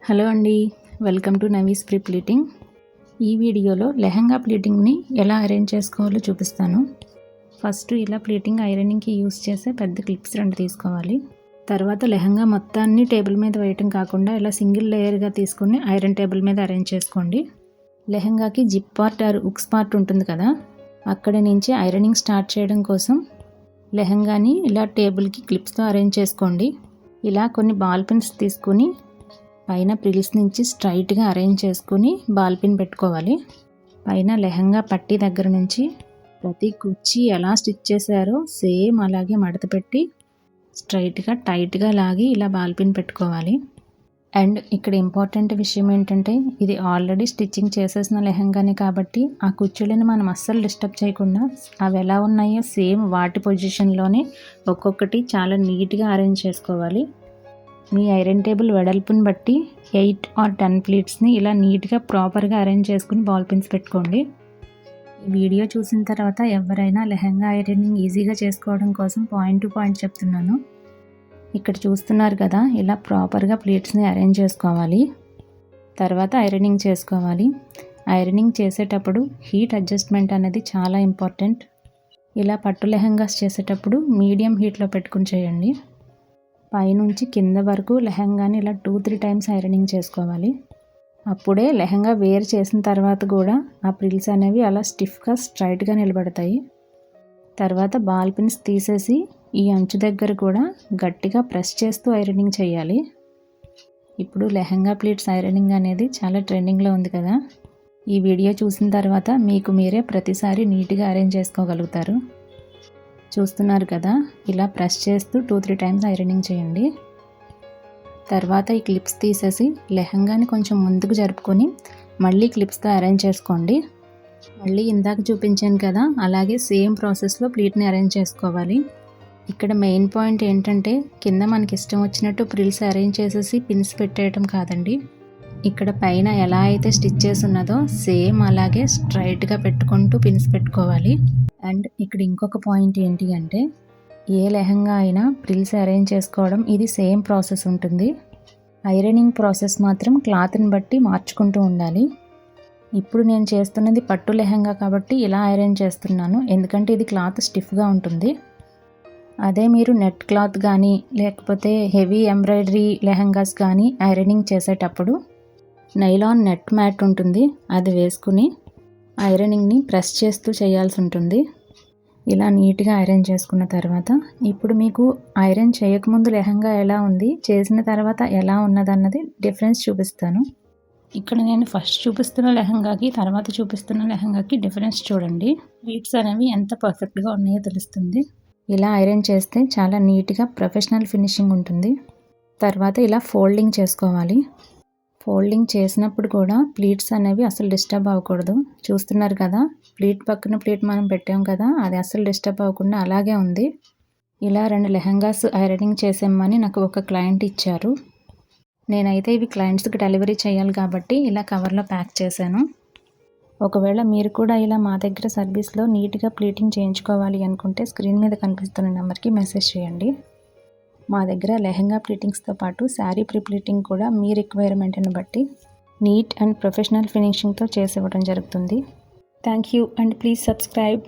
Hello అండి, welcome to Navis pre pleating. ఈ వీడియోలో లెహంగా ప్లీటింగ్ని ఎలా అరేంజ్ చేసుకోవాలో చూపిస్తాను. ఫస్ట్ ఇలా ప్లీటింగ్ ఐరనింగ్కి యూస్ చేసే పెద్ద క్లిప్స్ 2 తీసుకోవాలి. తర్వాత లెహంగా మొత్తాన్ని టేబుల్ మీద వేయటం కాకుండా ఇలా సింగిల్ లేయర్గా తీసుకుని ఐరన్ టేబుల్ మీద అరేంజ్ చేసుకోండి. లెహంగాకి జిప్ పార్ట్ ఆర్ ఉక్స్ పార్ట్ ఉంటుంది కదా, అక్కడి నుంచి ఐరనింగ్ స్టార్ట్ చేయడం కోసం లెహంగాని ఇలా టేబుల్కి క్లిప్స్తో అరేంజ్ చేసుకోండి. ఇలా కొన్ని బాల్ పిన్స్ తీసుకుని పైన ప్రిల్స్ నుంచి స్ట్రైట్గా అరేంజ్ చేసుకుని బాల్ పిన్ పెట్టుకోవాలి. పైన లెహంగా పట్టీ దగ్గర నుంచి ప్రతి కుర్చీ ఎలా స్టిచ్ చేశారో సేమ్ అలాగే మడత పెట్టి స్ట్రైట్గా టైట్గా లాగి ఇలా బాల్ పిన్ పెట్టుకోవాలి. అండ్ ఇక్కడ ఇంపార్టెంట్ విషయం ఏంటంటే, ఇది ఆల్రెడీ స్టిచ్చింగ్ చేసేసిన లెహంగానే కాబట్టి ఆ కుర్చీలను మనం అస్సలు డిస్టర్బ్ చేయకుండా అవి ఎలా ఉన్నాయో సేమ్ వాటి పొజిషన్లోనే ఒక్కొక్కటి చాలా నీట్గా అరేంజ్ చేసుకోవాలి. మీ ఐరన్ టేబుల్ వెడల్పుని బట్టి 8 or 10 ప్లీట్స్ని ఇలా నీట్గా ప్రాపర్గా అరేంజ్ చేసుకుని బాల్ పిన్స్ పెట్టుకోండి. ఈ వీడియో చూసిన తర్వాత ఎవరైనా లెహంగా ఐరనింగ్ ఈజీగా చేసుకోవడం కోసం పాయింట్ టు పాయింట్ చెప్తున్నాను. ఇక్కడ చూస్తున్నారు కదా, ఇలా ప్రాపర్గా ప్లీట్స్ని అరేంజ్ చేసుకోవాలి. తర్వాత ఐరనింగ్ చేసుకోవాలి. ఐరనింగ్ చేసేటప్పుడు హీట్ అడ్జస్ట్మెంట్ అనేది చాలా ఇంపార్టెంట్. ఇలా పట్టు లెహంగాస్ చేసేటప్పుడు మీడియం హీట్లో పెట్టుకుని చేయండి. పైనుంచి కింద వరకు లెహంగాని ఇలా 2-3 టైమ్స్ ఐరనింగ్ చేసుకోవాలి. అప్పుడే లెహంగా వేర్ చేసిన తర్వాత కూడా ఆ ప్రిల్స్ అనేవి అలా స్టిఫ్గా స్ట్రైట్గా నిలబడతాయి. తర్వాత బాల్ పిన్స్ తీసేసి ఈ అంచు దగ్గర కూడా గట్టిగా ప్రెస్ చేస్తూ ఐరనింగ్ చేయాలి. ఇప్పుడు లెహంగా ప్లీట్స్ ఐరనింగ్ అనేది చాలా ట్రెండింగ్లో ఉంది కదా. ఈ వీడియో చూసిన తర్వాత మీకు మీరే ప్రతిసారి నీట్గా అరేంజ్ చేసుకోగలుగుతారు. చూస్తున్నారు కదా, ఇలా ప్రెస్ చేస్తూ 2-3 టైమ్స్ ఐరనింగ్ చేయండి. తర్వాత ఈ క్లిప్స్ తీసేసి లెహంగాని కొంచెం ముందుకు జరుపుకొని మళ్ళీ క్లిప్స్తో అరేంజ్ చేసుకోండి. మళ్ళీ ఇందాక చూపించాను కదా, అలాగే సేమ్ ప్రాసెస్లో ప్లీట్ని అరేంజ్ చేసుకోవాలి. ఇక్కడ మెయిన్ పాయింట్ ఏంటంటే, కింద మనకి ఇష్టం వచ్చినట్టు ప్రిల్స్ అరేంజ్ చేసేసి పిన్స్ పెట్టేయటం కాదండి. ఇక్కడ పైన ఎలా అయితే స్టిచ్ చేసి ఉన్నదో సేమ్ అలాగే స్ట్రైట్గా పెట్టుకుంటూ పిన్స్ పెట్టుకోవాలి. అండ్ ఇక్కడ ఇంకొక పాయింట్ ఏంటి అంటే, ఏ లెహంగా అయినా ప్రిల్స్ అరేంజ్ చేసుకోవడం ఇది సేమ్ ప్రాసెస్ ఉంటుంది. ఐరనింగ్ ప్రాసెస్ మాత్రం క్లాత్ని బట్టి మార్చుకుంటూ ఉండాలి. ఇప్పుడు నేను చేస్తున్నది పట్టు లెహంగా కాబట్టి ఇలా ఐరన్ చేస్తున్నాను, ఎందుకంటే ఇది క్లాత్ స్టిఫ్గా ఉంటుంది. అదే మీరు నెట్ క్లాత్ కానీ లేకపోతే హెవీ ఎంబ్రాయిడరీ లెహంగాస్ కానీ ఐరనింగ్ చేసేటప్పుడు నైలాన్ నెట్ మ్యాట్ ఉంటుంది, అది వేసుకుని ఐరనింగ్ని ప్రెస్ చేస్తూ చేయాల్సి ఉంటుంది. ఇలా నీట్గా ఐరన్ చేసుకున్న తర్వాత ఇప్పుడు మీకు ఐరన్ చేయకముందు లెహంగా ఎలా ఉంది, చేసిన తర్వాత ఎలా ఉన్నదన్నది డిఫరెన్స్ చూపిస్తాను. ఇక్కడ నేను ఫస్ట్ చూపిస్తున్న లెహంగాకి తర్వాత చూపిస్తున్న లెహంగాకి డిఫరెన్స్ చూడండి. ప్లీట్స్ అనేవి ఎంత పర్ఫెక్ట్గా ఉన్నాయో తెలుస్తుంది. ఇలా ఐరన్ చేస్తే చాలా నీట్గా ప్రొఫెషనల్ ఫినిషింగ్ ఉంటుంది. తర్వాత ఇలా ఫోల్డింగ్ చేసుకోవాలి. ఫోల్డింగ్ చేసినప్పుడు కూడా ప్లీట్స్ అనేవి అసలు డిస్టర్బ్ అవ్వకూడదు. చూస్తున్నారు కదా, ప్లీట్ పక్కన ప్లీట్ మనం పెట్టాం కదా, అది అసలు డిస్టర్బ్ అవ్వకుండా అలాగే ఉంది. ఇలా 2 లెహంగాస్ ఐరనింగ్ చేసేమ్మని నాకు ఒక క్లయింట్ ఇచ్చారు. నేనైతే ఇవి క్లయింట్స్కి డెలివరీ చేయాలి కాబట్టి ఇలా కవర్లో ప్యాక్ చేశాను. ఒకవేళ మీరు కూడా ఇలా మా దగ్గర సర్వీస్లో నీట్గా ప్లీటింగ్ చేయించుకోవాలి అనుకుంటే స్క్రీన్ మీద కనిపిస్తున్న నెంబర్కి మెసేజ్ చేయండి. మా దగ్గర లెహంగా ప్లీటింగ్స్తో పాటు శారీ ప్రీ ప్లీటింగ్ కూడా మీ రిక్వైర్మెంట్ని బట్టి నీట్ అండ్ ప్రొఫెషనల్ ఫినిషింగ్తో చేసి ఇవ్వడం జరుగుతుంది. Thank you and please subscribe.